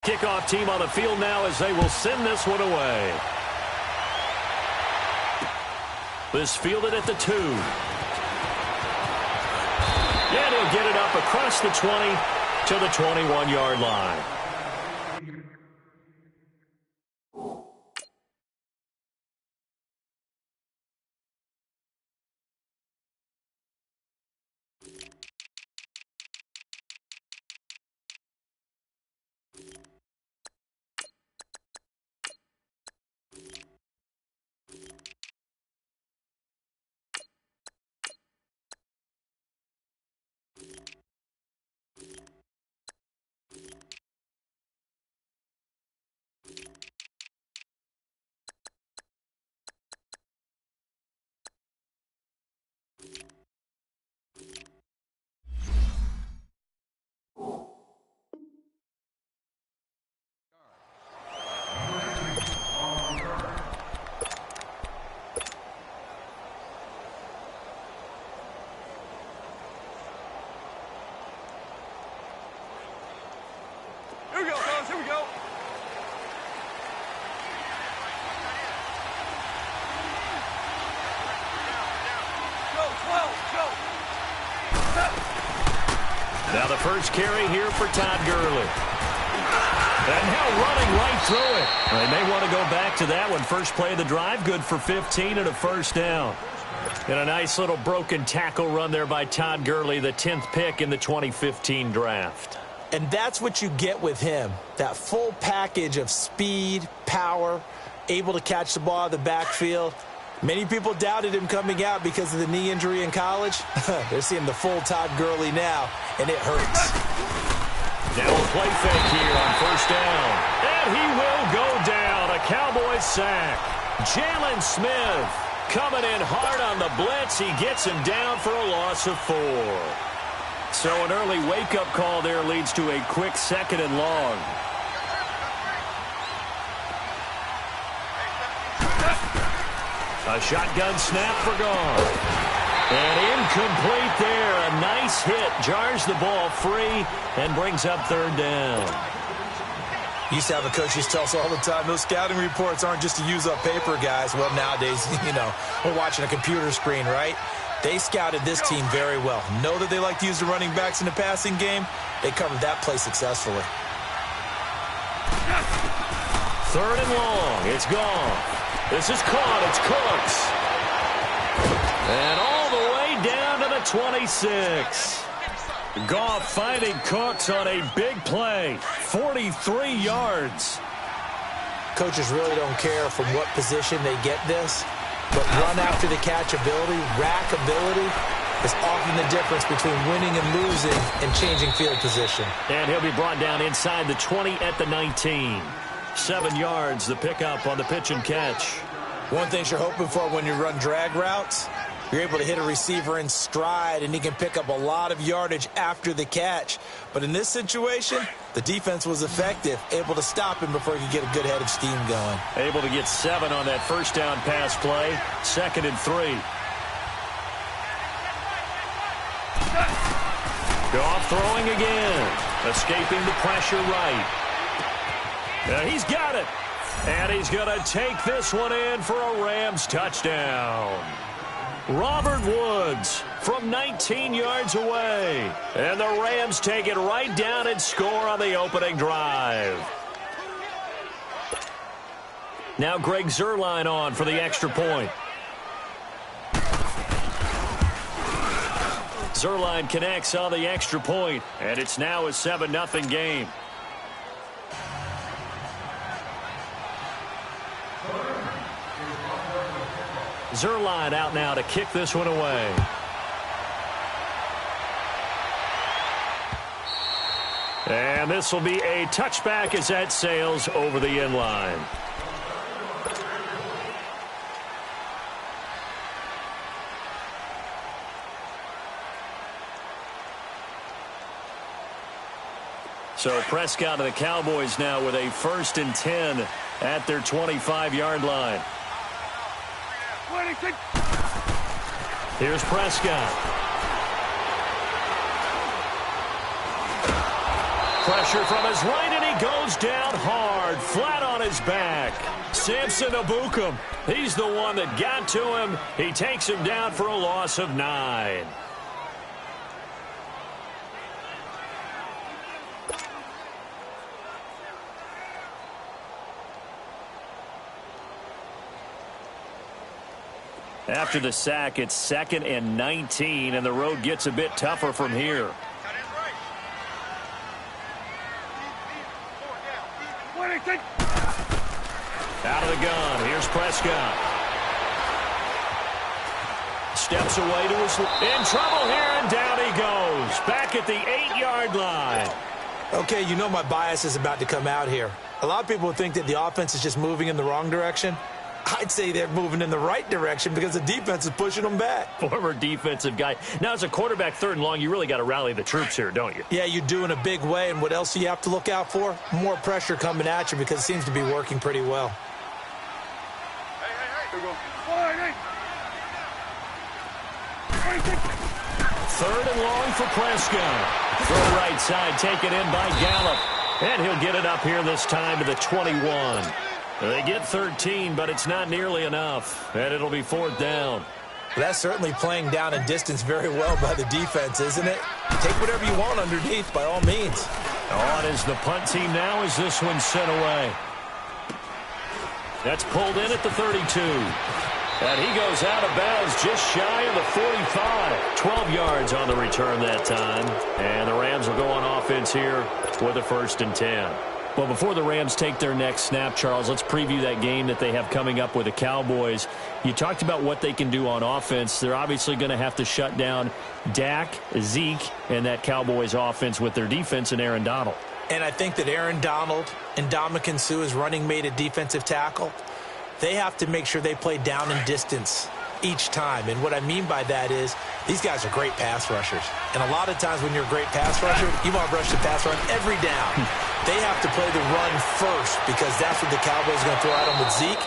Kickoff team on the field now as they will send this one away. This fielded at the 2. And he'll get it up across the 20 to the 21-yard line. Here we go, fellas. Here we go. Go, 12, go. Now the first carry here for Todd Gurley. And now running right through it. They may want to go back to that one. First play of the drive, good for 15 and a first down. And a nice little broken tackle run there by Todd Gurley, the 10th pick in the 2015 draft. And that's what you get with him, that full package of speed, power, able to catch the ball out of the backfield. Many people doubted him coming out because of the knee injury in college. They're seeing the full Todd Gurley now, and it hurts. Now a play fake here on first down. And he will go down. A Cowboys sack. Jalen Smith coming in hard on the blitz. He gets him down for a loss of 4. So an early wake-up call there leads to a quick 2nd and long. A shotgun snap for gone. And incomplete there. A nice hit. Jars the ball free and brings up 3rd down. Used to have a coach used to tell us all the time, those scouting reports aren't just to use up paper, guys. Well, nowadays, we're watching a computer screen, right? They scouted this team very well. Know that they like to use the running backs in the passing game. They covered that play successfully. 3rd and long. It's gone. This is caught. It's Cooks. And all the way down to the 26. Goff finding Cooks on a big play. 43 yards. Coaches really don't care from what position they get this. But run after the catch ability, rack ability, is often the difference between winning and losing and changing field position. And he'll be brought down inside the 20 at the 19. 7 yards, the pickup on the pitch and catch. One thing you're hoping for when you run drag routes, you're able to hit a receiver in stride, and he can pick up a lot of yardage after the catch. But in this situation, the defense was effective, able to stop him before he could get a good head of steam going. Able to get 7 on that first down pass play. 2nd and 3. Goff throwing again. Escaping the pressure right. He's got it. And he's going to take this one in for a Rams touchdown. Robert Woods from 19 yards away. And the Rams take it right down and score on the opening drive. Now Greg Zuerlein on for the extra point. Zuerlein connects on the extra point, and it's now a 7-0 game. Zuerlein out now to kick this one away. And this will be a touchback as that sails over the end line. So Prescott and the Cowboys now with a 1st and 10 at their 25-yard line. Here's Prescott. Pressure from his right, and he goes down hard, flat on his back. Samson Abukum, he's the one that got to him. He takes him down for a loss of 9. After the sack, it's 2nd and 19, and the road gets a bit tougher from here. Out of the gun, here's Prescott. Steps away to his... In trouble here, and down he goes. Back at the 8-yard line. Okay, you know my bias is about to come out here. A lot of people think that the offense is just moving in the wrong direction. I'd say they're moving in the right direction because the defense is pushing them back. Former defensive guy. Now, as a quarterback, 3rd and long, you really got to rally the troops here, don't you? Yeah, you do in a big way. And what else do you have to look out for? More pressure coming at you because it seems to be working pretty well. Hey. Here we go. 3rd and long for Prescott. Throw right side, taken in by Gallup. And he'll get it up here this time to the 21. They get 13, but it's not nearly enough. And it'll be 4th down. That's certainly playing down and distance very well by the defense, isn't it? Take whatever you want underneath, by all means. On is the punt team now as this one's sent away. That's pulled in at the 32. And he goes out of bounds just shy of the 45. 12 yards on the return that time. And the Rams will go on offense here with a 1st and 10. Well, before the Rams take their next snap, Charles, let's preview that game that they have coming up with the Cowboys. You talked about what they can do on offense. They're obviously going to have to shut down Dak, Zeke, and that Cowboys offense with their defense and Aaron Donald. And I think that Aaron Donald and Ndamukong Suh is running mate at defensive tackle. They have to make sure they play down and distance each time. And what I mean by that is these guys are great pass rushers. And a lot of times when you're a great pass rusher, you want to rush the pass run every down. They have to play the run first because that's what the Cowboys are going to throw at them with Zeke.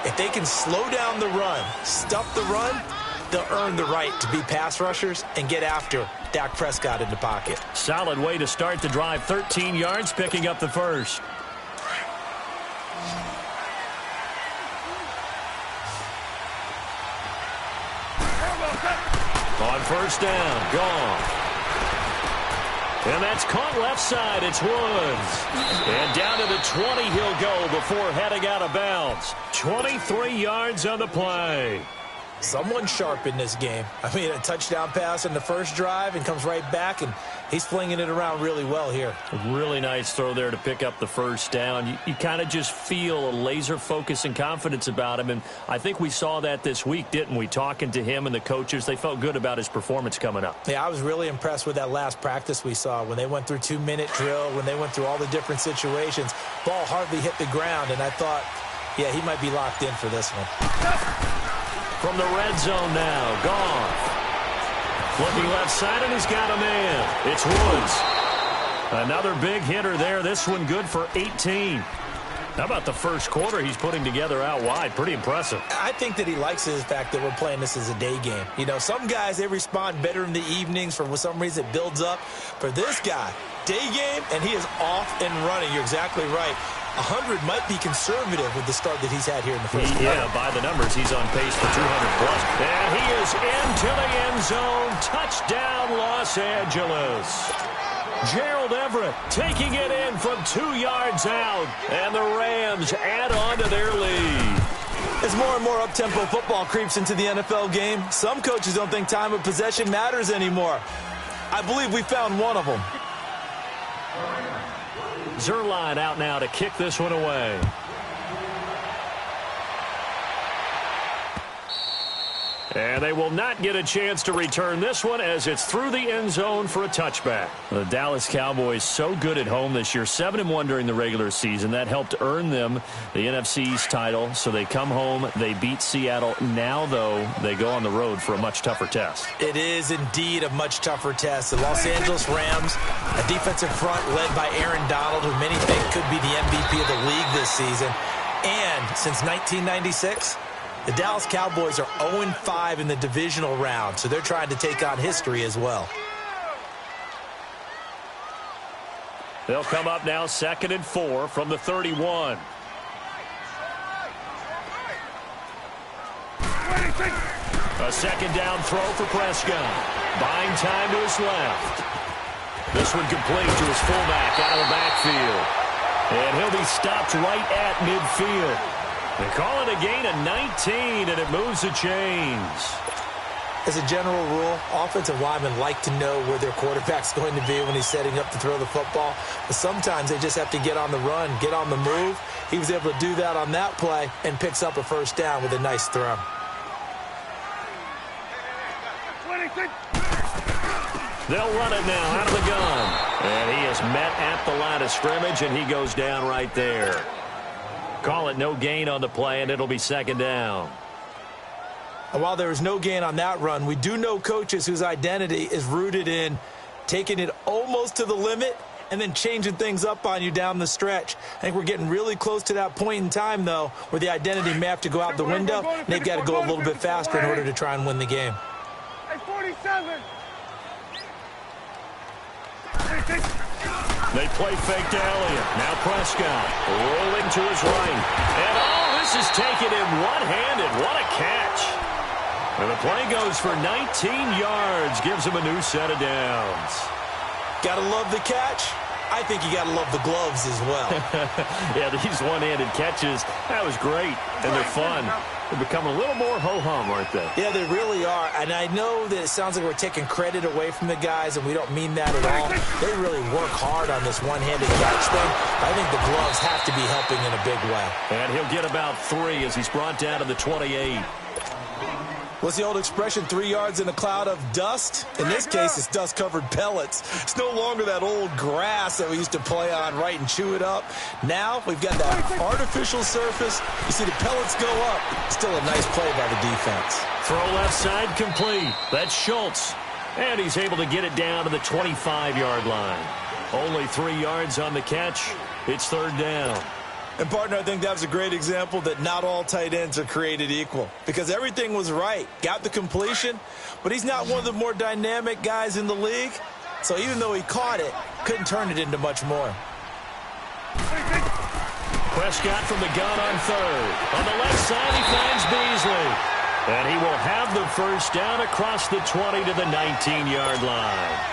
If they can slow down the run, stuff the run, they'll earn the right to be pass rushers and get after Dak Prescott in the pocket. Solid way to start the drive. 13 yards, picking up the 1st. On 1st down, gone. And that's caught left side. It's Woods. And down to the 20 he'll go before heading out of bounds. 23 yards on the play. Someone sharp in this game. I mean, a touchdown pass in the first drive and comes right back, and he's flinging it around really well here. A really nice throw there to pick up the 1st down. You kind of just feel a laser focus and confidence about him, and I think we saw that this week, didn't we? Talking to him and the coaches, they felt good about his performance coming up. Yeah, I was really impressed with that last practice we saw when they went through 2-minute drill, when they went through all the different situations. Ball hardly hit the ground, and I thought, yeah, he might be locked in for this one. From the red zone now, Goff. Flipping left side, and he's got a man. It's Woods. Another big hitter there. This one good for 18. How about the first quarter he's putting together out wide? Pretty impressive. I think that he likes the fact that we're playing this as a day game. You know, some guys, they respond better in the evenings. For some reason, it builds up. For this guy, day game, and he is off and running. You're exactly right. 100 might be conservative with the start that he's had here in the first quarter. Yeah, by the numbers, he's on pace for 200+. And he is into the end zone. Touchdown, Los Angeles. Gerald Everett taking it in from 2 yards out. And the Rams add on to their lead. As more and more up-tempo football creeps into the NFL game, some coaches don't think time of possession matters anymore. I believe we found one of them. Zerline out now to kick this one away. And they will not get a chance to return this one as it's through the end zone for a touchback. The Dallas Cowboys so good at home this year, 7-1 during the regular season. That helped earn them the NFC East title. So they come home, they beat Seattle. Now, though, they go on the road for a much tougher test. It is indeed a much tougher test. The Los Angeles Rams, a defensive front led by Aaron Donald, who many think could be the MVP of the league this season. And since 1996... the Dallas Cowboys are 0-5 in the divisional round, so they're trying to take on history as well. They'll come up now 2nd and 4 from the 31. A 2nd down throw for Prescott. Buying time to his left. This one complete to his fullback out of the backfield. And he'll be stopped right at midfield. They call it a gain of 19, and it moves the chains. As a general rule, offensive linemen like to know where their quarterback's going to be when he's setting up to throw the football. But sometimes they just have to get on the run, get on the move. He was able to do that on that play and picks up a 1st down with a nice throw. They'll run it now out of the gun. And he is met at the line of scrimmage, and he goes down right there. Call it no gain on the play, and it'll be 2nd down. And while there was no gain on that run, we do know coaches whose identity is rooted in taking it almost to the limit and then changing things up on you down the stretch. I think we're getting really close to that point in time, though, where the identity may have to go out the window, and they've got to go a little bit faster in order to try and win the game. Hey, 47. They play fake to Elliott. Now Prescott rolling to his right. And, oh, this is taken in one-handed. What a catch. And the play goes for 19 yards. Gives him a new set of downs. Got to love the catch. I think you got to love the gloves as well. Yeah, these one-handed catches, that was great. And they're fun. They're becoming a little more ho-hum, aren't they? Yeah, they really are. And I know that it sounds like we're taking credit away from the guys, and we don't mean that at all. They really work hard on this one-handed catch thing. I think the gloves have to be helping in a big way. And he'll get about 3 as he's brought down to the 28. What's the old expression, 3 yards in a cloud of dust? In this case, it's dust-covered pellets. It's no longer that old grass that we used to play on, right, and chew it up. Now we've got that artificial surface. You see the pellets go up. Still a nice play by the defense. Throw left side complete. That's Schultz. And he's able to get it down to the 25-yard line. Only 3 yards on the catch. It's 3rd down. And, partner, I think that was a great example that not all tight ends are created equal, because everything was right. Got the completion, but he's not one of the more dynamic guys in the league. So even though he caught it, couldn't turn it into much more. Prescott from the gun on 3rd. On the left side, he finds Beasley. And he will have the 1st down across the 20 to the 19-yard line.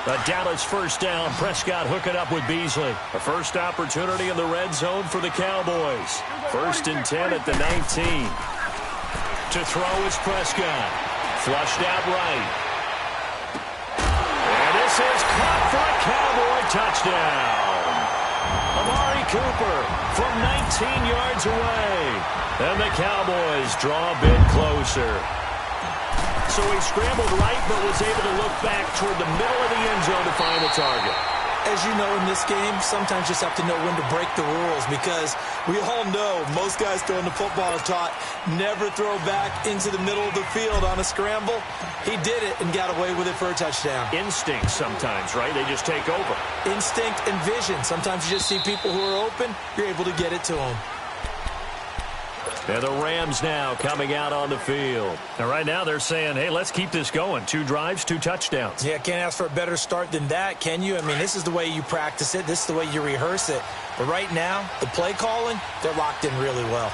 A Dallas 1st down. Prescott hooking up with Beasley. A first opportunity in the red zone for the Cowboys. 1st and 10 at the 19. To throw is Prescott. Flushed out right. And this is caught for a Cowboy touchdown. Amari Cooper from 19 yards away. And the Cowboys draw a bit closer. So he scrambled right, but was able to look back toward the middle of the end zone to find the target. As you know, in this game, sometimes you just have to know when to break the rules, because we all know most guys throwing the football are taught never throw back into the middle of the field on a scramble. He did it and got away with it for a touchdown. Instinct sometimes, right? They just take over. Instinct and vision. Sometimes you just see people who are open, you're able to get it to them. And the Rams now coming out on the field. And right now they're saying, hey, let's keep this going. 2 drives, 2 touchdowns. Yeah, can't ask for a better start than that, can you? I mean, this is the way you practice it. This is the way you rehearse it. But right now, the play calling, they're locked in really well.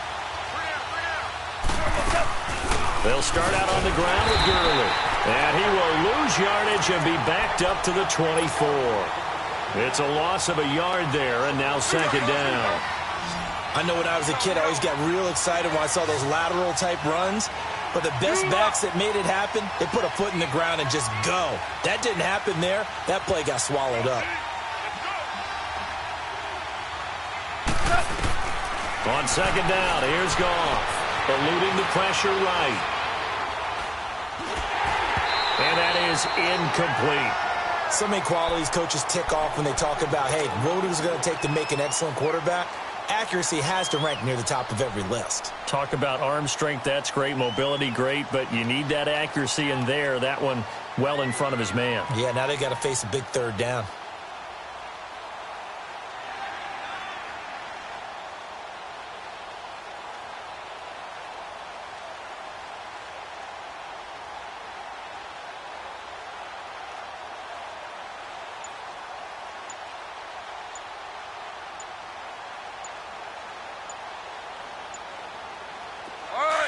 They'll start out on the ground with Gurley. And he will lose yardage and be backed up to the 24. It's a loss of a yard there, and now 2nd down. I know when I was a kid, I always got real excited when I saw those lateral-type runs. But the best backs that made it happen, they put a foot in the ground and just go. That didn't happen there. That play got swallowed up. On 2nd down, here's Goff. Eluding the pressure right. And that is incomplete. So many qualities coaches tick off when they talk about, hey, what is it going to take to make an excellent quarterback? Accuracy has to rank near the top of every list. Talk about arm strength, that's great. Mobility, great. But you need that accuracy in there. That one well in front of his man. Yeah, now they got to face a big 3rd down.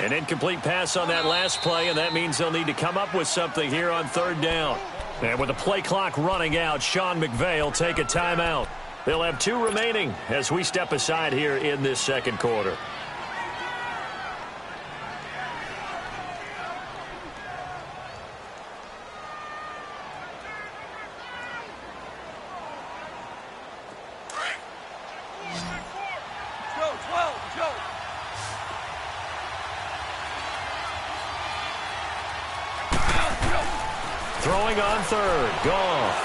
An incomplete pass on that last play, and that means they'll need to come up with something here on third down. And with the play clock running out, Sean McVay will take a timeout. They'll have 2 remaining as we step aside here in this second quarter. Throwing on third. Goff.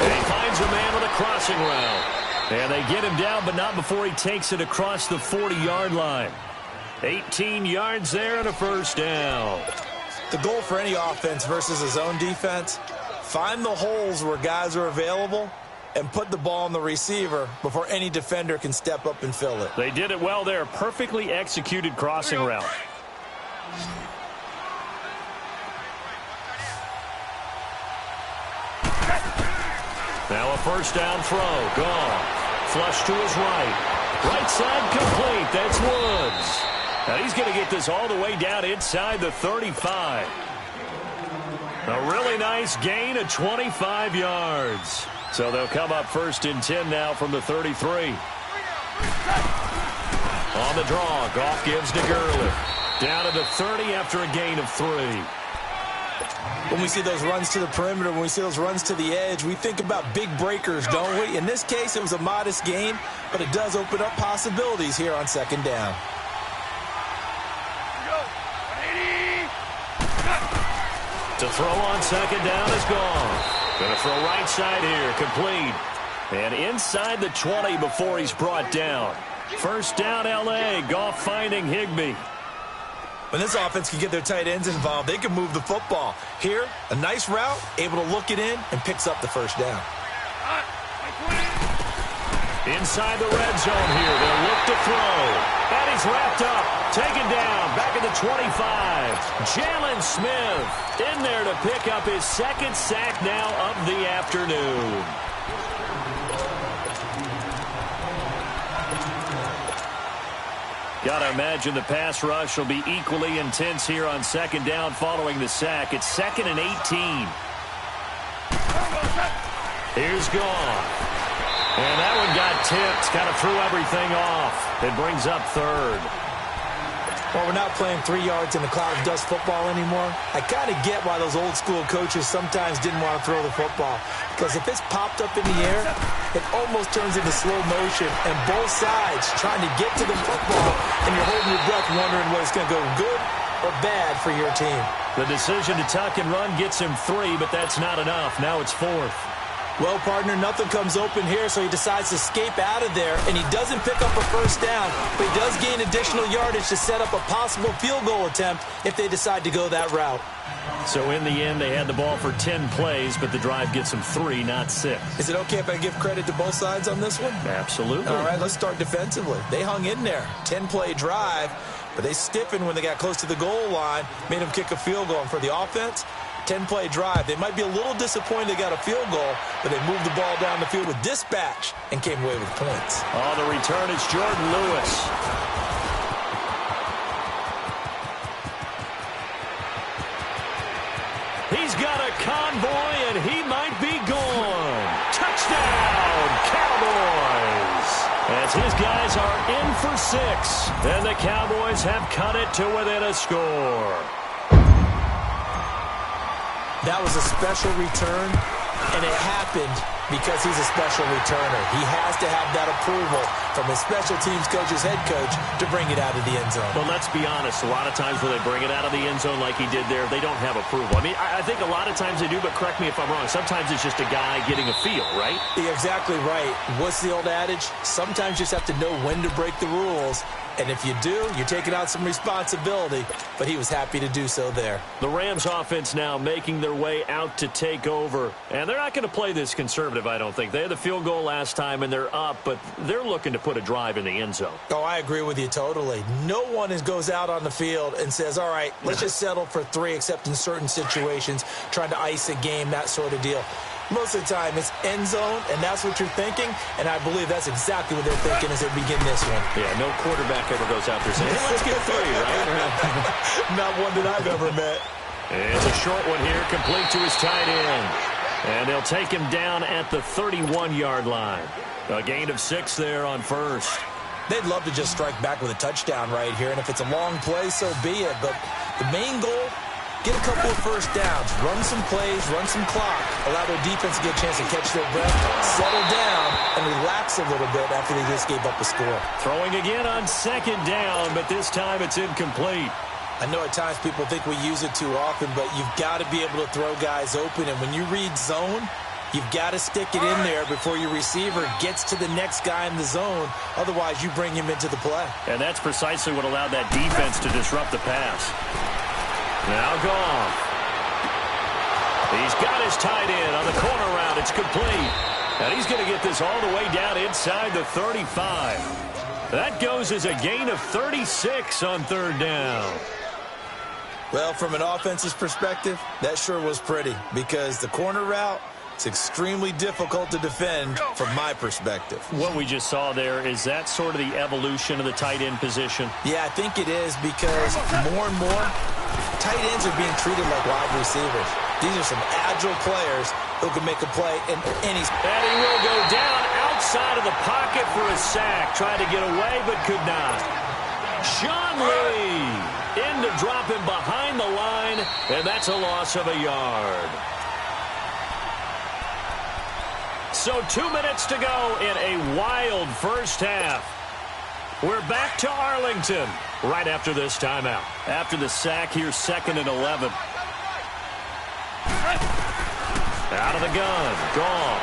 And he finds a man with a crossing route. And they get him down, but not before he takes it across the 40-yard line. 18 yards there and a first down. The goal for any offense versus a zone defense, find the holes where guys are available and put the ball on the receiver before any defender can step up and fill it. They did it well there. Perfectly executed crossing route. Now a first down throw. Gone. Flush to his right. Right side complete. That's Woods. Now he's going to get this all the way down inside the 35. A really nice gain of 25 yards. So they'll come up first and 10 now from the 33. On the draw, Goff gives to Gurley. Down to the 30 after a gain of 3. When we see those runs to the perimeter, when we see those runs to the edge, we think about big breakers, don't we? In this case, it was a modest gain, but it does open up possibilities here on second down. To throw on second down is gone. Going to throw right side here, complete. And inside the 20 before he's brought down. First down, L.A. Goff finding Higbee. When this offense can get their tight ends involved, they can move the football. Here, a nice route, able to look it in, and picks up the first down. Inside the red zone here, they'll look to throw. And he's wrapped up, taken down, back at the 25. Jalen Smith in there to pick up his second sack now of the afternoon. Got to imagine the pass rush will be equally intense here on second down following the sack. It's 2nd and 18. Here's Goff. And that one got tipped, kind of threw everything off. It brings up third. Well, we're not playing 3 yards in the cloud of dust football anymore. I kind of get why those old school coaches sometimes didn't want to throw the football. Because if it's popped up in the air, it almost turns into slow motion. And both sides trying to get to the football, and you're holding your breath wondering whether it's going to go good or bad for your team. The decision to tuck and run gets him 3, but that's not enough. Now it's 4th. Well, partner, nothing comes open here, so he decides to escape out of there, and he doesn't pick up a first down, but he does gain additional yardage to set up a possible field goal attempt if they decide to go that route. So in the end, they had the ball for 10 plays, but the drive gets them 3, not 6. Is it okay if I give credit to both sides on this one? Absolutely. All right, let's start defensively. They hung in there. 10-play drive, but they stiffened when they got close to the goal line, made them kick a field goal. And for the offense, 10-play drive. They might be a little disappointed they got a field goal, but they moved the ball down the field with dispatch and came away with points. On the return is Jordan Lewis. He's got a convoy, and he might be gone. Touchdown, Cowboys! As his guys are in for 6, and the Cowboys have cut it to within a score. That was a special return, and it happened because he's a special returner. He has to have that approval from his special teams coach's head coach to bring it out of the end zone. Well, let's be honest. A lot of times when they bring it out of the end zone like he did there, they don't have approval. I mean, I think a lot of times they do, but correct me if I'm wrong. Sometimes it's just a guy getting a feel, right? You're exactly right. What's the old adage? Sometimes you just have to know when to break the rules. And if you do, you're taking out some responsibility. But he was happy to do so there. The Rams offense now making their way out to take over. And they're not going to play this conservative, I don't think. They had the field goal last time, and they're up, but they're looking to put a drive in the end zone. Oh, I agree with you totally. No one goes out on the field and says, all right, let's just settle for 3, except in certain situations, trying to ice a game, that sort of deal. Most of the time, it's end zone, and that's what you're thinking, and I believe that's exactly what they're thinking as they begin this one. Yeah, no quarterback ever goes out there saying, hey, let's get 3, right? Not one that I've ever met. It's a short one here, complete to his tight end. And they'll take him down at the 31-yard line. A gain of 6 there on first. They'd love to just strike back with a touchdown right here, and if it's a long play, so be it. But the main goal, get a couple of first downs, run some plays, run some clock, allow their defense to get a chance to catch their breath, settle down, and relax a little bit after they just gave up a score. Throwing again on 2nd down, but this time it's incomplete. I know at times people think we use it too often, but you've got to be able to throw guys open. And when you read zone, you've got to stick it in there before your receiver gets to the next guy in the zone. Otherwise, you bring him into the play. And that's precisely what allowed that defense to disrupt the pass. Now Goff. He's got his tight end on the corner route. It's complete. And he's going to get this all the way down inside the 35. That goes as a gain of 36 on 3rd down. Well, from an offense's perspective, that sure was pretty because the corner route, it's extremely difficult to defend from my perspective. What we just saw there, is that sort of the evolution of the tight end position? Yeah, I think it is because more and more, tight ends are being treated like wide receivers. These are some agile players who can make a play in any spot. And he will go down outside of the pocket for a sack. Tried to get away, but could not. Sean Lee in to drop him behind the line, and that's a loss of a yard. So 2 minutes to go in a wild first half. We're back to Arlington right after this timeout. After the sack, here's 2nd and 11. Out of the gun, Goff.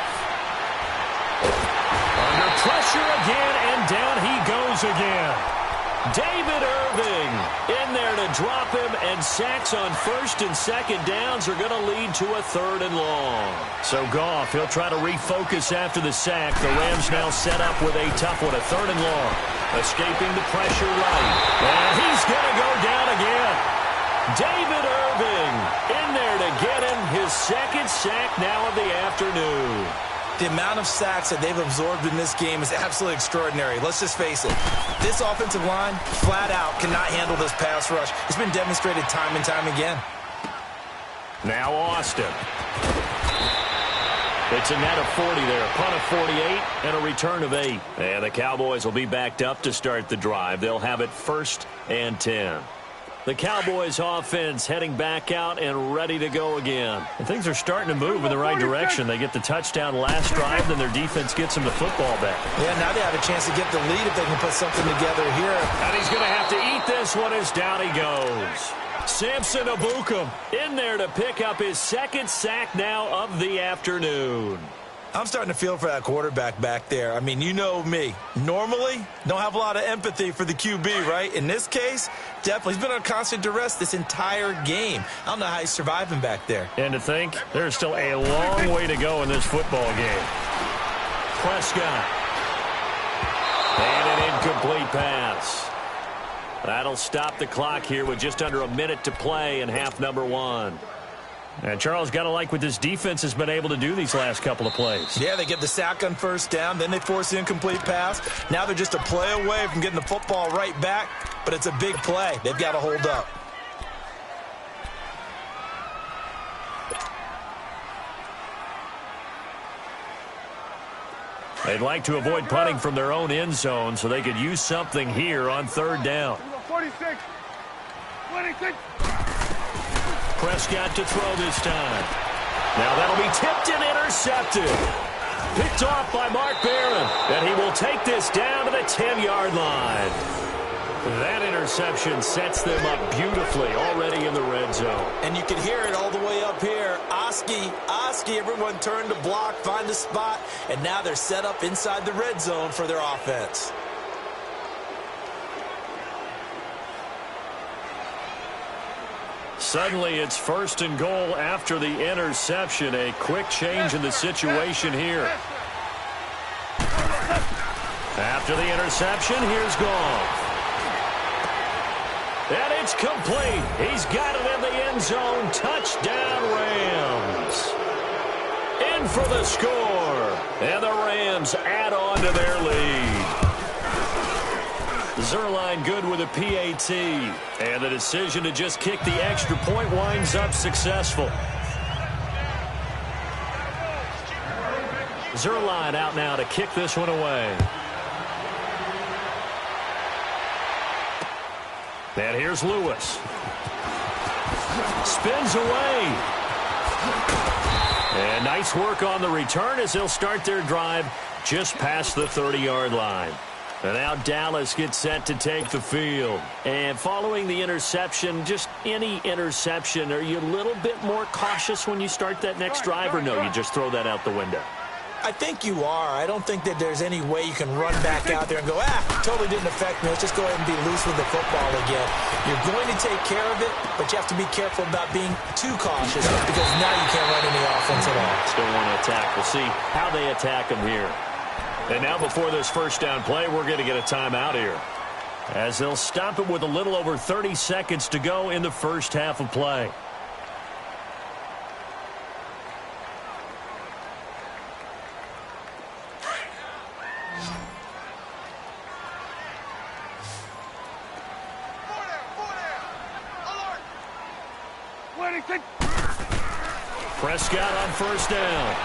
Under pressure again, and down he goes again. David Irving in there to drop him, and sacks on 1st and 2nd downs are going to lead to a 3rd and long. So Goff, he'll try to refocus after the sack. The Rams now set up with a tough one, a 3rd and long. Escaping the pressure right. And he's going to go down again. David Irving in there to get him his 2nd sack now of the afternoon. The amount of sacks that they've absorbed in this game is absolutely extraordinary. Let's just face it. This offensive line, flat out, cannot handle this pass rush. It's been demonstrated time and time again. Now Austin. It's a net of 40 there. A punt of 48 and a return of 8. And the Cowboys will be backed up to start the drive. They'll have it 1st and 10. The Cowboys offense heading back out and ready to go again. And things are starting to move in the right direction. They get the touchdown last drive, then their defense gets them the football back. Yeah, now they have a chance to get the lead if they can put something together here. And he's going to have to eat this one as down he goes. Samson Ebukam in there to pick up his 2nd sack now of the afternoon. I'm starting to feel for that quarterback back there. I mean, you know me. Normally, don't have a lot of empathy for the QB, right? In this case, definitely. He's been on constant duress this entire game. I don't know how he's surviving back there. And to think, there's still a long way to go in this football game. Prescott. And an incomplete pass. That'll stop the clock here with just under a minute to play in half number 1. And Charles, got to like what this defense has been able to do these last couple of plays. Yeah, they get the sack on 1st down, then they force the incomplete pass. Now they're just a play away from getting the football right back, but it's a big play. They've got to hold up. They'd like to avoid punting from their own end zone so they could use something here on 3rd down. 46. 26. Prescott to throw this time. Now that'll be tipped and intercepted. Picked off by Mark Barron. And he will take this down to the 10-yard line. That interception sets them up beautifully already in the red zone. And you can hear it all the way up here. Oski, everyone turned to block, find a spot, and now they're set up inside the red zone for their offense. Suddenly it's 1st and goal after the interception. A quick change in the situation here. After the interception, here's Goff. And it's complete. He's got it in the end zone. Touchdown, Rams. in for the score. And the Rams add on to their lead. Zerline good with a PAT. And the decision to just kick the extra point winds up successful. Zerline out now to kick this one away. And here's Lewis. Spins away. And nice work on the return as they'll start their drive just past the 30-yard line. And now Dallas gets set to take the field. And following the interception, just any interception, are you a little bit more cautious when you start that next drive, or no, you just throw that out the window? I think you are. I don't think that there's any way you can run back out there and go, totally didn't affect me. Let's just go ahead and be loose with the football again. You're going to take care of it, but you have to be careful about being too cautious because now you can't run any offense at all. Still want to attack. We'll see how they attack them here. And now before this first down play, we're going to get a timeout here, as they'll stop it with a little over 30 seconds to go in the first half of play. Prescott on first down.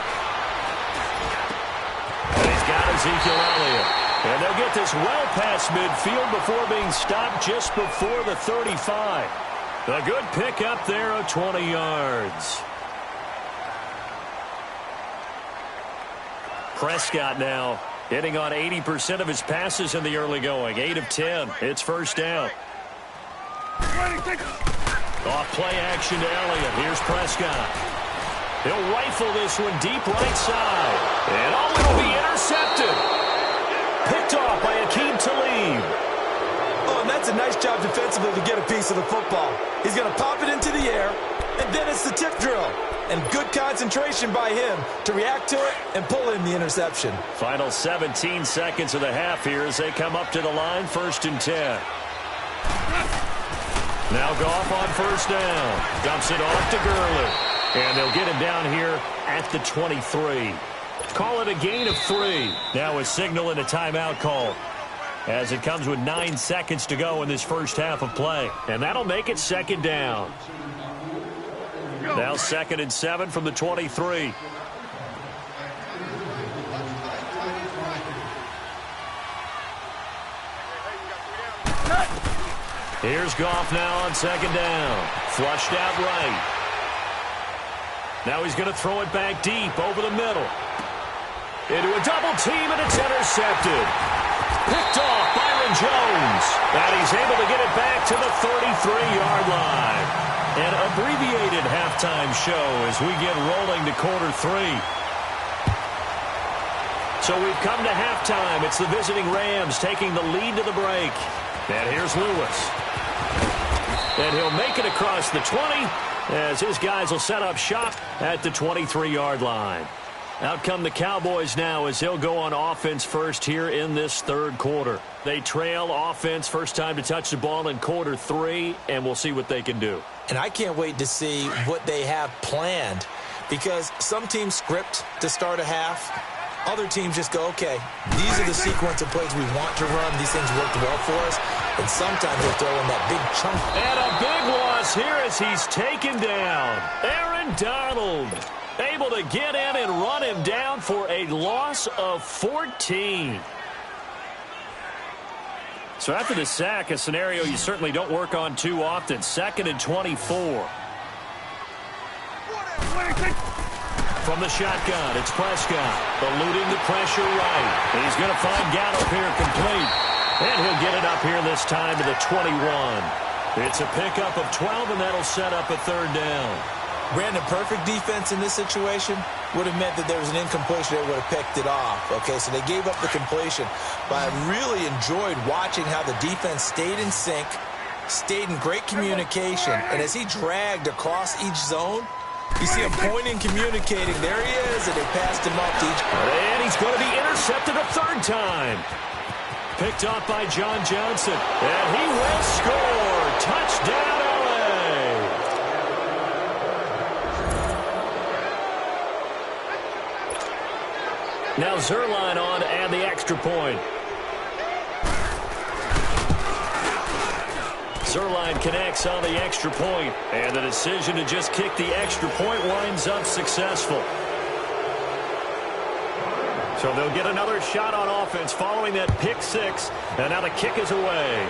And he's got Ezekiel Elliott. And they'll get this well past midfield before being stopped just before the 35. A good pickup there of 20 yards. Prescott now hitting on 80% of his passes in the early going. 8 of 10. It's first down. Off play action to Elliott. Here's Prescott. He'll rifle this one deep right side. And it'll be intercepted. Picked off by Akeem Talib. Oh, and that's a nice job defensively to get a piece of the football. He's going to pop it into the air, and then it's the tip drill. And good concentration by him to react to it and pull in the interception. Final 17 seconds of the half here as they come up to the line, 1st and 10. Now Goff on first down. Dumps it off to Gurley. And they'll get him down here at the 23. Call it a gain of 3. Now a signal and a timeout call, as it comes with 9 seconds to go in this first half of play. And that'll make it second down. Now 2nd and 7 from the 23. Here's Goff now on 2nd down. Flushed out right. Now he's going to throw it back deep over the middle. Into a double team, and it's intercepted. Picked off Byron Jones. And he's able to get it back to the 33-yard line. An abbreviated halftime show as we get rolling to quarter 3. So we've come to halftime. It's the visiting Rams taking the lead to the break. And here's Lewis. And he'll make it across the 20 as his guys will set up shop at the 23-yard line. Out come the Cowboys now as they'll go on offense first here in this 3rd quarter. They trail offense, first time to touch the ball in quarter 3, and we'll see what they can do. And I can't wait to see what they have planned, because some teams script to start a half. Other teams just go, okay, these are the sequence of plays we want to run. These things worked well for us. And sometimes they throw in that big chunk. And a big loss here as he's taken down. Aaron Donald able to get in and run him down for a loss of 14. So after the sack, a scenario you certainly don't work on too often. 2nd and 24. From the shotgun, it's Prescott, eluding the pressure right. He's going to find Gallup here complete. And he'll get it up here this time to the 21. It's a pickup of 12, and that'll set up a 3rd down. Brandon, perfect defense in this situation would have meant that there was an incompletion. They would have picked it off. Okay, so they gave up the completion. But I really enjoyed watching how the defense stayed in sync, stayed in great communication. And as he dragged across each zone, you see him pointing, communicating. There he is, and they passed him up to each. And he's going to be intercepted a 3rd time. Picked off by John Johnson. And he will score. Touchdown, LA. Now Zerline on to add the extra point. Zerline connects on the extra point, and the decision to just kick the extra point winds up successful. So they'll get another shot on offense following that pick six, and now the kick is away.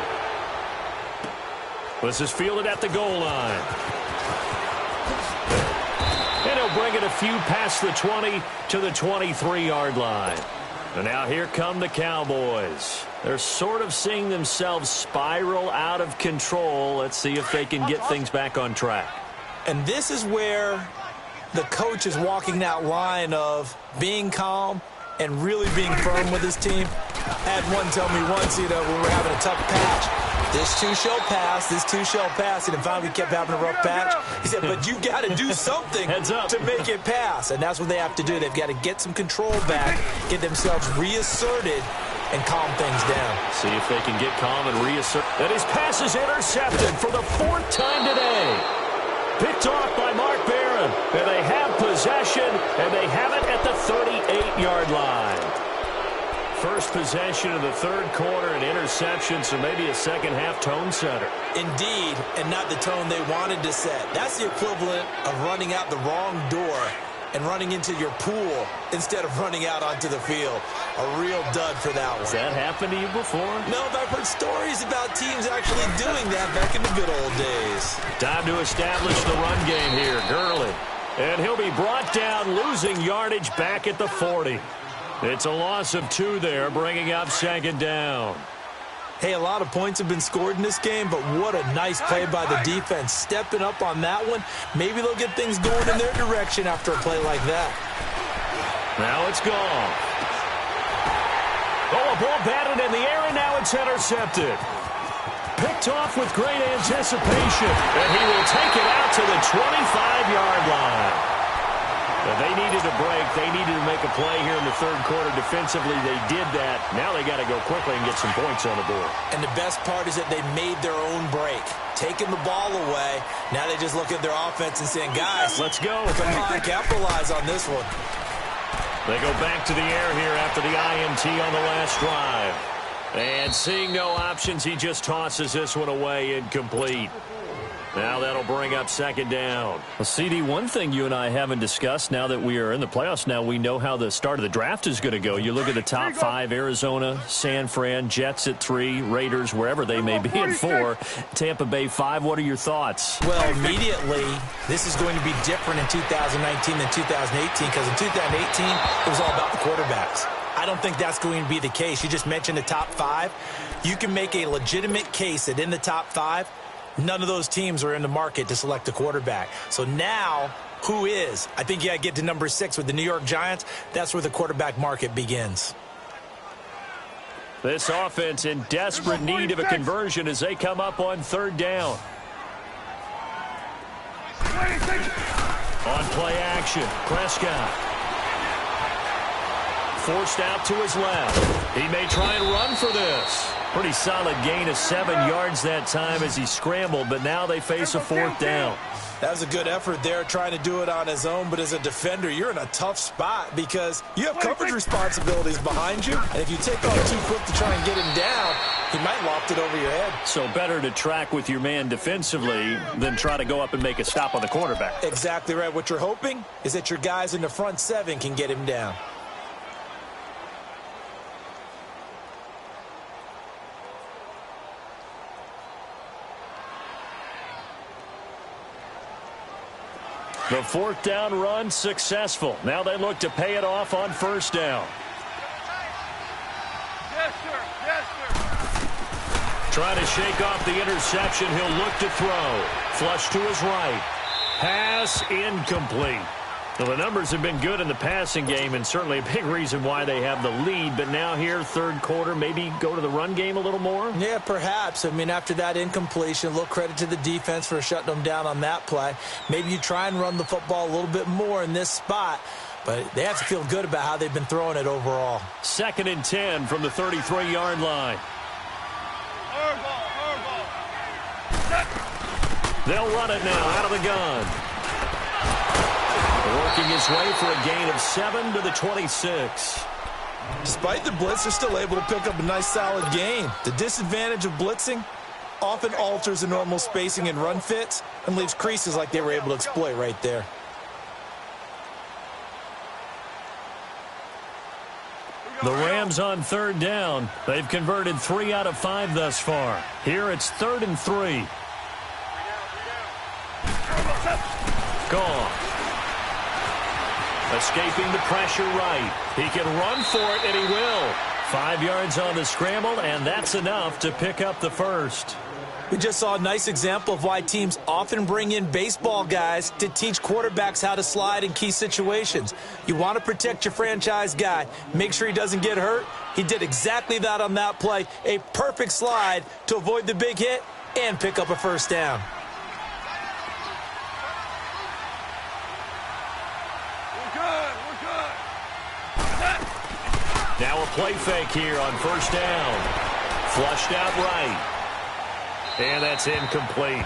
This is fielded at the goal line. And he'll bring it a few past the 20 to the 23-yard line. And now here come the Cowboys. They're sort of seeing themselves spiral out of control. Let's see if they can get things back on track. And this is where the coach is walking that line of being calm and really being firm with his team. I had one tell me once, when we were having a tough patch, this too shall pass, this too shall pass. And finally we kept having a rough patch. He said, but you got to do something to make it pass. And that's what they have to do. They've got to get some control back, get themselves reasserted, and calm things down. See if they can get calm and reassert. And his pass is intercepted for the fourth time today. Picked off by Mark Barron. And they have possession, and they have it at the 38-yard line. First possession of the third quarter, an interception, so maybe a second-half tone setter. Indeed, and not the tone they wanted to set. That's the equivalent of running out the wrong door and running into your pool instead of running out onto the field. A real dud for that one. Has that happened to you before? No, but I've heard stories about teams actually doing that back in the good old days. Time to establish the run game here. Gurley. And he'll be brought down, losing yardage back at the 40. It's a loss of 2 there, bringing up second down. Hey, a lot of points have been scored in this game, but what a nice play by the defense. Stepping up on that one, maybe they'll get things going in their direction after a play like that. Now it's gone. Oh, a ball batted in the air, and now it's intercepted. Picked off with great anticipation, and he will take it out to the 25-yard line. They needed a break. They needed to make a play here in the third quarter. Defensively, they did that. Now they got to go quickly and get some points on the board. And the best part is that they made their own break. Taking the ball away. Now they just look at their offense and saying, guys, let's go. Come on, capitalize on this one. They go back to the air here after the INT on the last drive. And seeing no options, he just tosses this one away, incomplete. Now that'll bring up second down. Well, CD, one thing you and I haven't discussed now that we are in the playoffs, now we know how the start of the draft is going to go. You look at the top 5, Arizona, San Fran, Jets at 3, Raiders, wherever they may be at 4, Tampa Bay 5. What are your thoughts? Well, immediately, this is going to be different in 2019 than 2018 because in 2018, it was all about the quarterbacks. I don't think that's going to be the case. You just mentioned the top 5. You can make a legitimate case that in the top 5, none of those teams are in the market to select a quarterback. So now, who is? I think you got to get to number 6 with the New York Giants. That's where the quarterback market begins. This offense in desperate need of a conversion as they come up on third down. On play action, Prescott. Forced out to his left. He may try and run for this. Pretty solid gain of 7 yards that time as he scrambled, but now they face a fourth down. That was a good effort there, trying to do it on his own, but as a defender, you're in a tough spot because you have coverage responsibilities behind you, and if you take off too quick to try and get him down, he might loft it over your head. So better to track with your man defensively than try to go up and make a stop on the quarterback. Exactly right. What you're hoping is that your guys in the front 7 can get him down. The fourth down run successful. Now they look to pay it off on first down. Yes, sir. Yes, sir. Trying to shake off the interception. He'll look to throw. Flush to his right. Pass incomplete. Well, the numbers have been good in the passing game and certainly a big reason why they have the lead. But now here, third quarter, maybe go to the run game a little more? Yeah, perhaps. I mean, after that incompletion, a little credit to the defense for shutting them down on that play. Maybe you try and run the football a little bit more in this spot. But they have to feel good about how they've been throwing it overall. 2nd and 10 from the 33-yard line. They'll run it now out of the gun. working his way for a gain of 7 to the 26. Despite the blitz, they're still able to pick up a nice, solid gain. The disadvantage of blitzing often alters the normal spacing and run fits and leaves creases like they were able to exploit right there. The Rams on third down. They've converted 3 out of 5 thus far. Here it's 3rd and 3. Gone. Escaping the pressure right. He can run for it, and he will. 5 yards on the scramble, and that's enough to pick up the first. We just saw a nice example of why teams often bring in baseball guys to teach quarterbacks how to slide in key situations. You want to protect your franchise guy. Make sure he doesn't get hurt. He did exactly that on that play. A perfect slide to avoid the big hit and pick up a first down. Now a play fake here on first down. Flushed out right. And that's incomplete.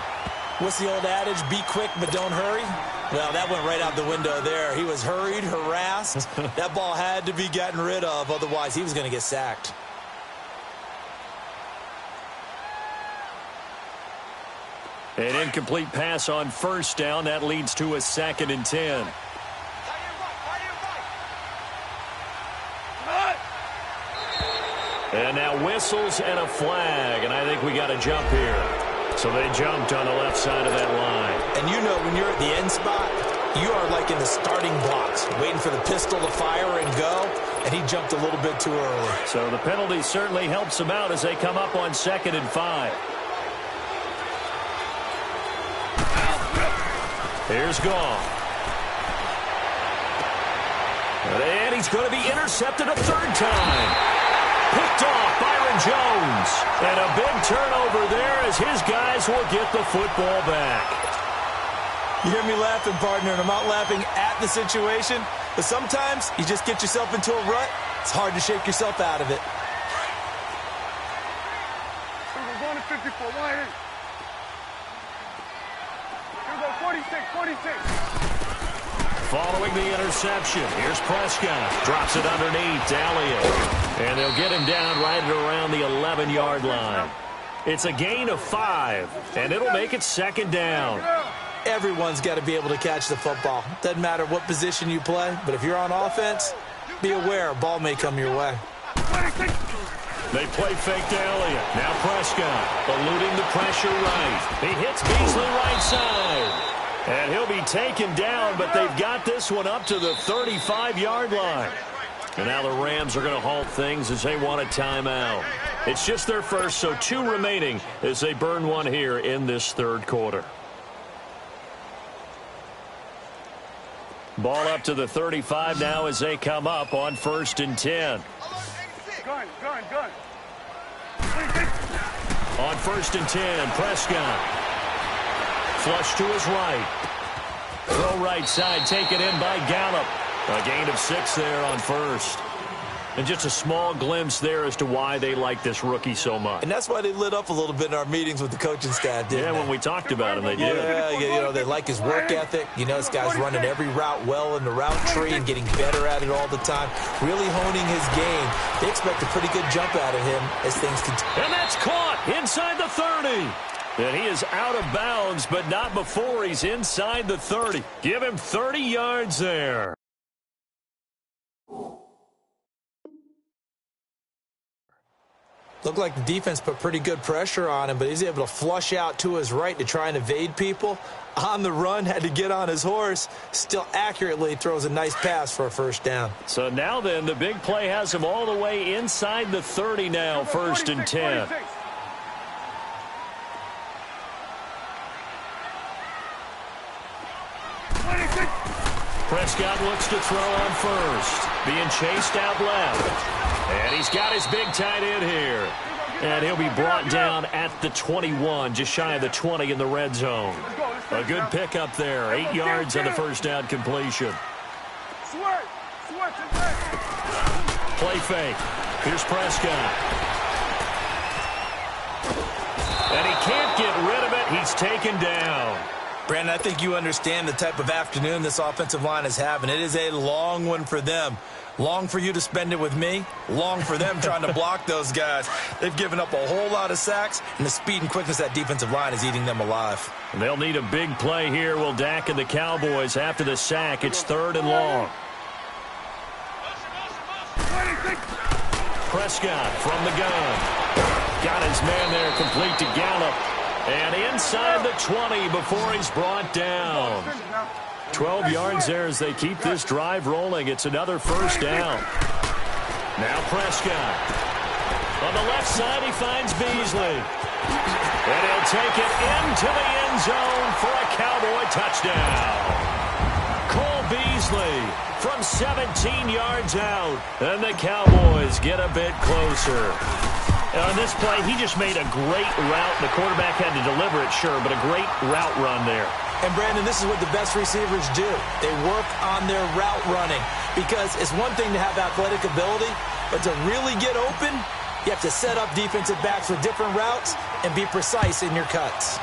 What's the old adage? Be quick, but don't hurry? Well, that went right out the window there. He was hurried, harassed. That ball had to be gotten rid of. Otherwise, he was going to get sacked. An incomplete pass on first down. That leads to a 2nd and 10. And now whistles and a flag, and I think we got a jump here. So they jumped on the left side of that line. And you know when you're at the end spot, you are like in the starting blocks, waiting for the pistol to fire and go, and he jumped a little bit too early. So the penalty certainly helps them out as they come up on 2nd and 5. Here's Goff. And he's going to be intercepted a 3rd time. Picked off Byron Jones. And a big turnover there as his guys will get the football back. You hear me laughing, partner, and I'm not laughing at the situation, but sometimes you just get yourself into a rut. It's hard to shake yourself out of it. We're going to 54. Why? Here we go, 46. Following the interception, here's Prescott. Drops it underneath to Elliott. And they'll get him down right at around the 11-yard line. It's a gain of 5, and it'll make it 2nd down. Everyone's got to be able to catch the football. Doesn't matter what position you play, but if you're on offense, be aware a ball may come your way. They play fake to Elliott. Now Prescott eluding the pressure right. He hits Beasley right side. And he'll be taken down, but they've got this one up to the 35-yard line. And now the Rams are going to halt things as they want a timeout. It's just their first, so 2 remaining as they burn one here in this 3rd quarter. Ball up to the 35 now as they come up on 1st and 10. Gun. On 1st and 10, Prescott. Flush to his right. Throw right side, taken in by Gallup. A gain of 6 there on 1st. And just a small glimpse there as to why they like this rookie so much. And that's why they lit up a little bit in our meetings with the coaching staff, didn't they? Yeah, when we talked about him, they did. Yeah, you know, they like his work ethic. You know, this guy's running every route well in the route tree and getting better at it all the time. Really honing his game. They expect a pretty good jump out of him as things continue. And that's caught inside the 30. And he is out of bounds, but not before he's inside the 30. Give him 30 yards there. Looked like the defense put pretty good pressure on him, but he's able to flush out to his right to try and evade people. On the run, had to get on his horse. Still accurately throws a nice pass for a first down. So now then, the big play has him all the way inside the 30 now, 1st and 10. Prescott looks to throw on 1st. Being chased out left. And he's got his big tight end here. And he'll be brought down at the 21, just shy of the 20 in the red zone. A good pickup there. 8 yards on the first down completion. Play fake. Here's Prescott. And he can't get rid of it. He's taken down. Brandon, I think you understand the type of afternoon this offensive line is having. It is a long one for them. Long for you to spend it with me. Long for them trying to block those guys. They've given up a whole lot of sacks, and the speed and quickness of that defensive line is eating them alive. They'll need a big play here, will Dak and the Cowboys after the sack. It's 3rd and long. Prescott from the gun. Got his man there complete to Gallup. And inside the 20 before he's brought down. 12 yards there as they keep this drive rolling. It's another 1st down. Now Prescott. On the left side, he finds Beasley. And he'll take it into the end zone for a Cowboy touchdown. Cole Beasley from 17 yards out. And the Cowboys get a bit closer. On this play, he just made a great route. The quarterback had to deliver it, sure, but a great route run there. And, Brandon, this is what the best receivers do. They work on their route running because it's one thing to have athletic ability, but to really get open, you have to set up defensive backs with different routes and be precise in your cuts.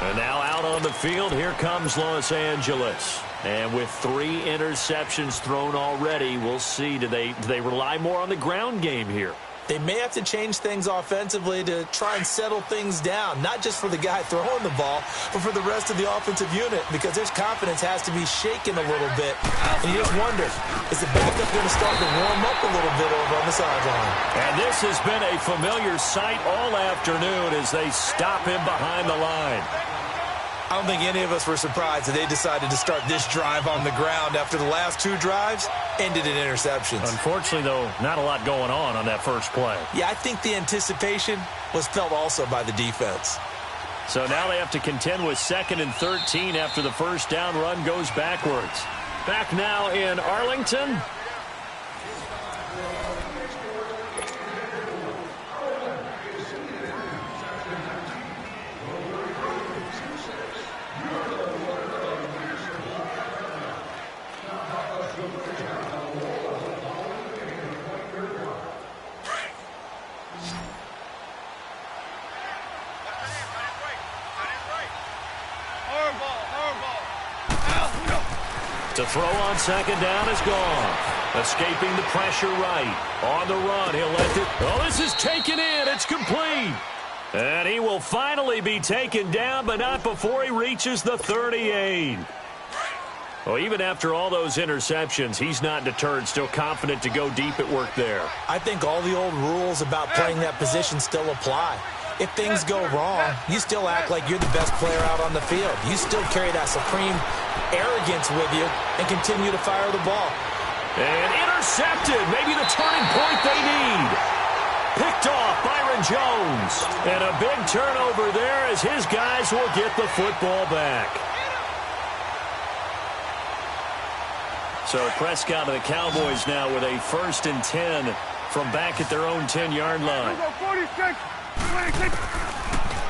And now out on the field, here comes Los Angeles. And with 3 interceptions thrown already, we'll see. Do they rely more on the ground game here? They may have to change things offensively to try and settle things down, not just for the guy throwing the ball, but for the rest of the offensive unit, because their confidence has to be shaken a little bit. And you just wonder, is the backup going to start to warm up a little bit over on the sideline? And this has been a familiar sight all afternoon as they stop him behind the line. I don't think any of us were surprised that they decided to start this drive on the ground after the last 2 drives ended in interceptions. Unfortunately, though, not a lot going on that first play. Yeah, I think the anticipation was felt also by the defense. So now they have to contend with 2nd and 13 after the first down run goes backwards. Back now in Arlington. To throw on 2nd down is gone. Escaping the pressure right. On the run, he'll let it. Oh, this is taken in. It's complete. And he will finally be taken down, but not before he reaches the 38. Well, even after all those interceptions, he's not deterred, still confident to go deep at work there. I think all the old rules about playing that position still apply. If things go wrong, you still act like you're the best player out on the field. You still carry that supreme arrogance with you and continue to fire the ball. And intercepted, maybe the turning point they need. Picked off Byron Jones. And a big turnover there as his guys will get the football back. So Prescott and the Cowboys now with a 1st and 10 from back at their own 10-yard line. 46, 26.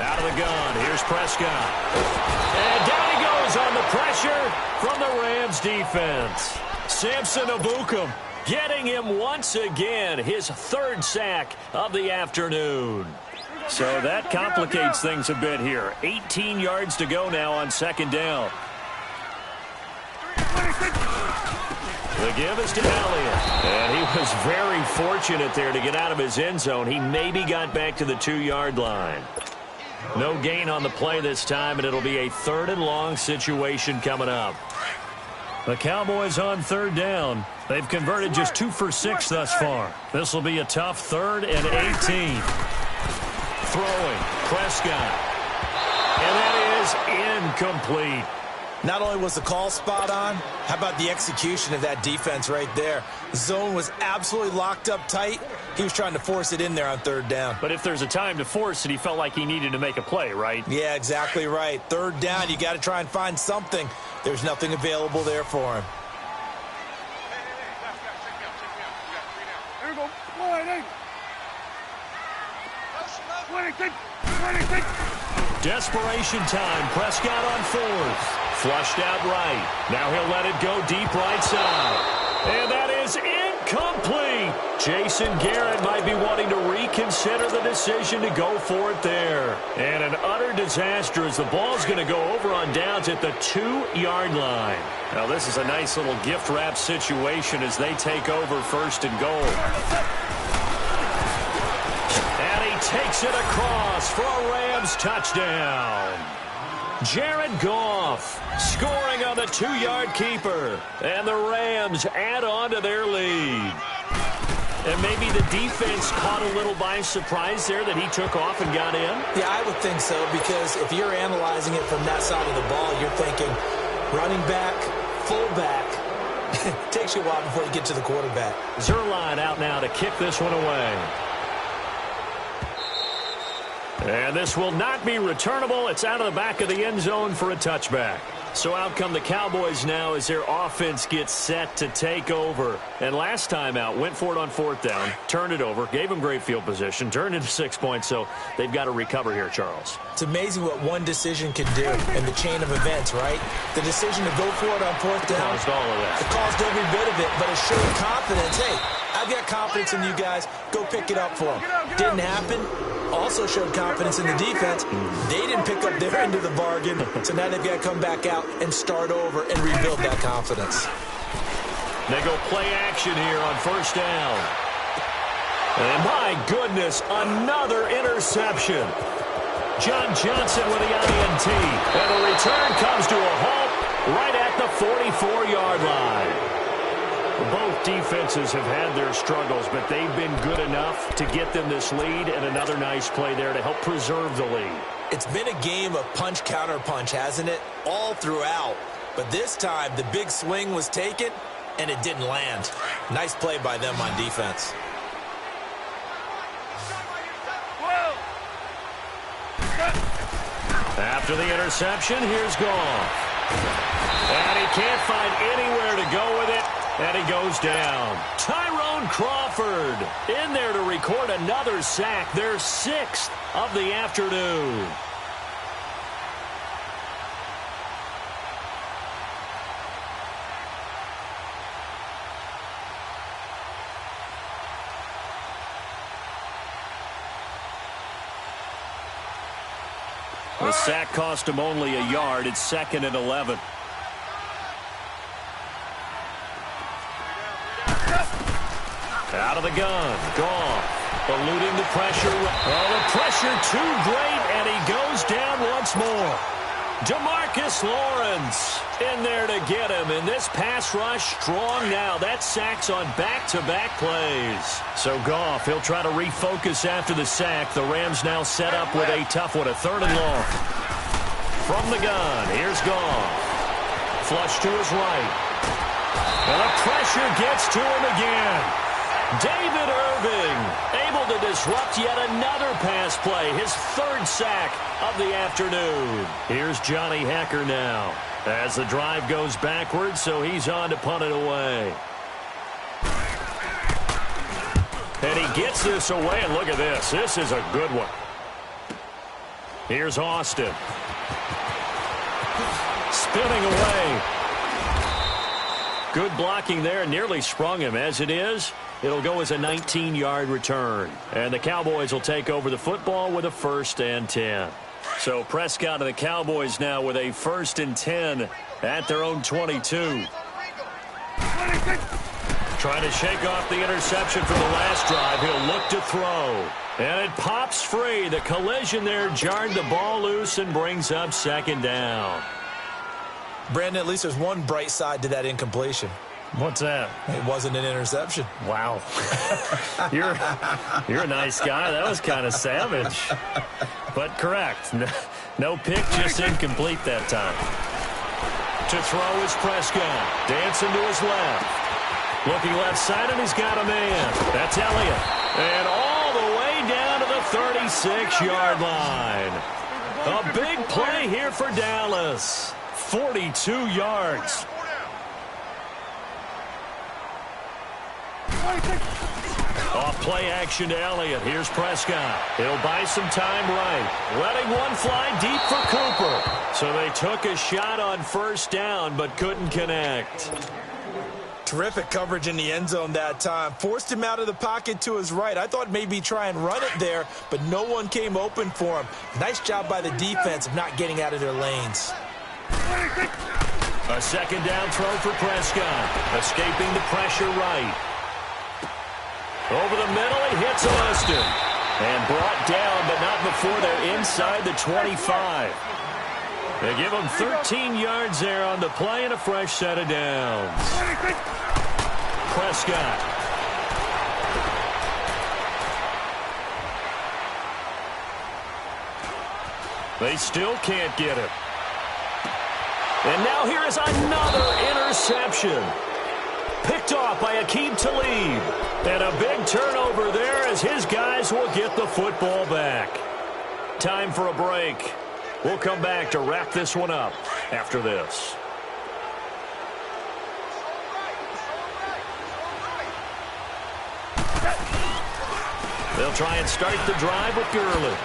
Out of the gun, here's Prescott. And down he goes on the pressure from the Rams defense. Samson Ebukam getting him once again, his 3rd sack of the afternoon. So that complicates things a bit here. 18 yards to go now on 2nd down. The give is to Elliott. And he was very fortunate there to get out of his end zone. He maybe got back to the 2-yard line. No gain on the play this time, and it'll be a 3rd and long situation coming up. The Cowboys on 3rd down. They've converted just 2 for 6 thus far. This will be a tough 3rd and 18. Throwing, Prescott. And that is incomplete. Not only was the call spot on, how about the execution of that defense right there? The zone was absolutely locked up tight. He was trying to force it in there on 3rd down. But if there's a time to force it, he felt like he needed to make a play, right? Yeah, exactly right. 3rd down, you got to try and find something. There's nothing available there for him. Here we go. 26, 26. Desperation time. Prescott on 4th. Flushed out right. Now he'll let it go deep right side. And that is incomplete. Jason Garrett might be wanting to reconfirm consider the decision to go for it there. And an utter disaster as the ball's going to go over on downs at the 2-yard line. Now, this is a nice little gift wrap situation as they take over first and goal. And he takes it across for a Rams touchdown. Jared Goff scoring on the 2-yard keeper. And the Rams add on to their lead. And maybe the defense caught a little by surprise there that he took off and got in? Yeah, I would think so, because if you're analyzing it from that side of the ball, you're thinking running back, fullback. It takes you a while before you get to the quarterback. Zerline out now to kick this one away. And this will not be returnable. It's out of the back of the end zone for a touchback. So out come the Cowboys now as their offense gets set to take over. And last time out, went for it on 4th down, turned it over, gave them great field position, turned into 6 points. So they've got to recover here, Charles. It's amazing what one decision can do in the chain of events, right? The decision to go for it on 4th down. Caused all of that. It caused every bit of it, but it showed confidence. Hey, I've got confidence in you guys. Go pick it up for them. Didn't happen. Also showed confidence in the defense. They didn't pick up their end of the bargain, so now they've got to come back out and start over and rebuild that confidence. They go play action here on 1st down. And my goodness, another interception. John Johnson with the INT. And the return comes to a halt right at the 44-yard line. Both defenses have had their struggles, but they've been good enough to get them this lead, and another nice play there to help preserve the lead. It's been a game of punch-counter-punch, hasn't it? All throughout. But this time, the big swing was taken, and it didn't land. Nice play by them on defense. After the interception, here's Goff. And he can't find anywhere to go with it. And he goes down. Tyrone Crawford in there to record another sack. Their 6th of the afternoon. The sack cost him only a yard. It's 2nd and 11. Out of the gun. Goff eluding the pressure. Oh, the pressure too great, and he goes down once more. DeMarcus Lawrence in there to get him, and this pass rush strong now. That sack's on back-to-back plays. So Goff, he'll try to refocus after the sack. The Rams now set up with a tough one, a 3rd and long. From the gun, here's Goff. Flush to his right. And the pressure gets to him again. David Irving able to disrupt yet another pass play. His 3rd sack of the afternoon. Here's Johnny Hekker now as the drive goes backwards, so he's on to punt it away. And he gets this away, and look at this. This is a good one. Here's Austin. Spinning away. Good blocking there. Nearly sprung him. As it is, it'll go as a 19-yard return. And the Cowboys will take over the football with a 1st and 10. So Prescott and the Cowboys now with a 1st and 10 at their own 22. Trying to shake off the interception from the last drive. He'll look to throw. And it pops free. The collision there jarred the ball loose and brings up 2nd down. Brandon, at least there's one bright side to that incompletion. What's that? It wasn't an interception. Wow. You're a nice guy. That was kind of savage. But correct. No pick, just incomplete that time. To throw is Prescott. Dancing to his left. Looking left side, and he's got a man. That's Elliott. And all the way down to the 36-yard line. A big play here for Dallas. 42 yards. Off play action to Elliott. Here's Prescott. He'll buy some time right. Letting one fly deep for Cooper. So they took a shot on 1st down but couldn't connect. Terrific coverage in the end zone that time. Forced him out of the pocket to his right. I thought maybe try and run it there, but no one came open for him. Nice job by the defense of not getting out of their lanes. A second down throw for Prescott. Escaping the pressure right. Over the middle, he hits Austin. And brought down, but not before they're inside the 25. They give him 13 yards there on the play and a fresh set of downs. Prescott. They still can't get it. And now here is another interception. Picked off by Aqib Talib. And a big turnover there as his guys will get the football back. Time for a break. We'll come back to wrap this one up after this. They'll try and start the drive with Gurley.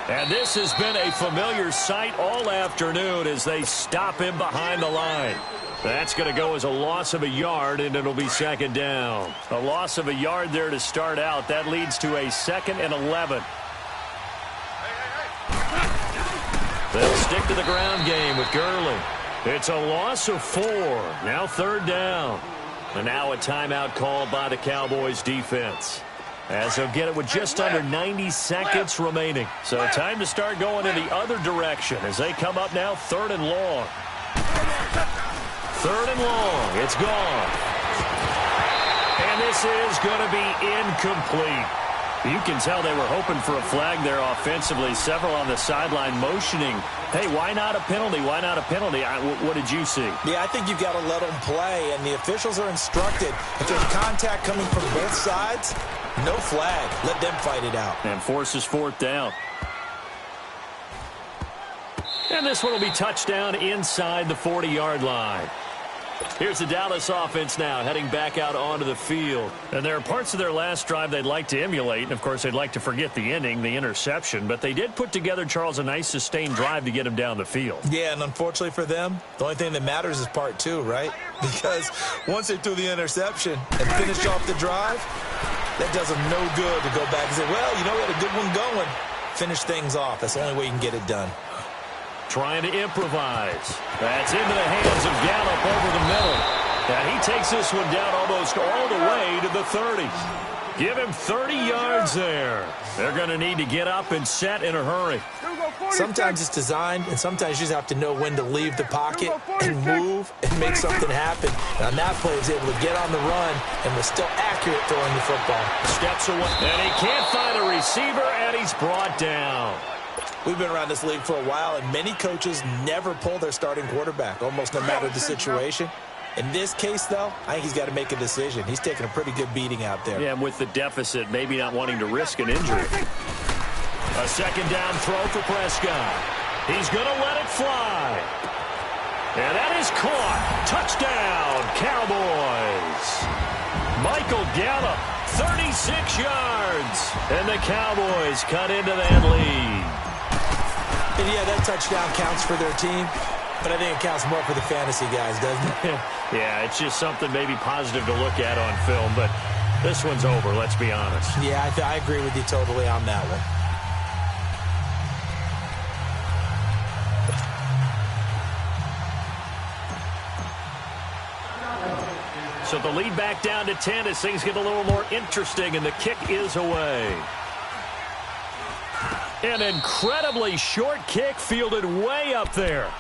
And this has been a familiar sight all afternoon as they stop him behind the line. That's going to go as a loss of a yard, and it'll be second down. A loss of a yard there to start out. That leads to a 2nd and 11. They'll stick to the ground game with Gurley. It's a loss of 4. Now 3rd down. And now a timeout called by the Cowboys defense, as they'll get it with just under 90 seconds remaining. So time to start going in the other direction as they come up now 3rd and long. 3rd and long. It's gone. And this is going to be incomplete. You can tell they were hoping for a flag there offensively. Several on the sideline motioning, hey, why not a penalty? Why not a penalty? What did you see? Yeah, I think you've got to let them play, and the officials are instructed. If there's contact coming from both sides, no flag. Let them fight it out. And forces 4th down. And this one will be touchdown inside the 40-yard line. Here's the Dallas offense now heading back out onto the field. And there are parts of their last drive they'd like to emulate. And, of course, they'd like to forget the ending, the interception. But they did put together, Charles, a nice sustained drive to get him down the field. Yeah, and unfortunately for them, the only thing that matters is part 2, right? Because once they threw the interception and finished off the drive, that does them no good to go back and say, well, you know, we had a good one going. Finish things off. That's the only way you can get it done. Trying to improvise. That's into the hands of Gallup over the middle. And he takes this one down almost all the way to the 30. Give him 30 yards there. They're going to need to get up and set in a hurry. Sometimes it's designed, and sometimes you just have to know when to leave the pocket and move and make something happen. And on that play, he was able to get on the run and was still accurate throwing the football. Steps away, and he can't find a receiver, and he's brought down. We've been around this league for a while, and many coaches never pull their starting quarterback, almost no matter the situation. In this case, though, I think he's got to make a decision. He's taking a pretty good beating out there. Yeah, and with the deficit, maybe not wanting to risk an injury. A second down throw for Prescott. He's going to let it fly. And that is caught. Touchdown, Cowboys. Michael Gallup, 36 yards. And the Cowboys cut into that lead. And yeah, that touchdown counts for their team, but I think it counts more for the fantasy guys, doesn't it? Yeah, it's just something maybe positive to look at on film, but this one's over, let's be honest. Yeah, I agree with you totally on that one. So the lead back down to 10 as things get a little more interesting, and the kick is away. An incredibly short kick fielded way up there.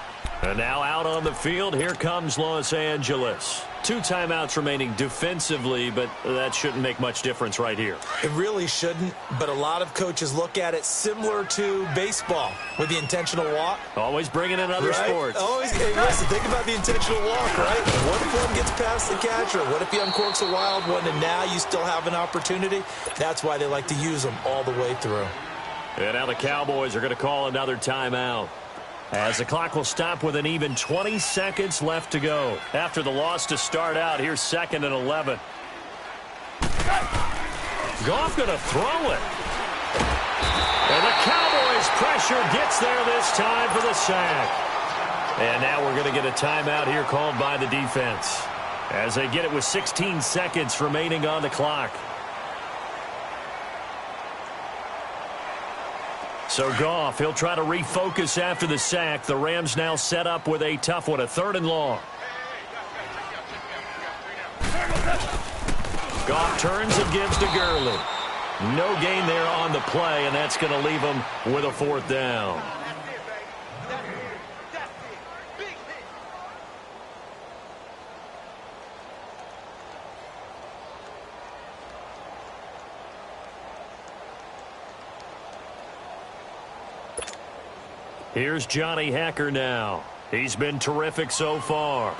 And now out on the field, here comes Los Angeles. 2 timeouts remaining defensively, but that shouldn't make much difference right here. It really shouldn't, but a lot of coaches look at it similar to baseball with the intentional walk. Always bringing in other sports. Always, hey, listen, think about the intentional walk, right? What if one gets past the catcher? What if he uncorks a wild one and now you still have an opportunity? That's why they like to use them all the way through. And now the Cowboys are going to call another timeout, as the clock will stop with an even 20 seconds left to go. After the loss to start out, here's 2nd and 11. Goff going to throw it. And the Cowboys pressure gets there this time for the sack. And now we're going to get a timeout here called by the defense as they get it with 16 seconds remaining on the clock. So Goff, he'll try to refocus after the sack. The Rams now set up with a tough one, a 3rd and long. Goff turns and gives to Gurley. No gain there on the play, and that's going to leave him with a 4th down. Here's Johnny Hacker now. He's been terrific so far.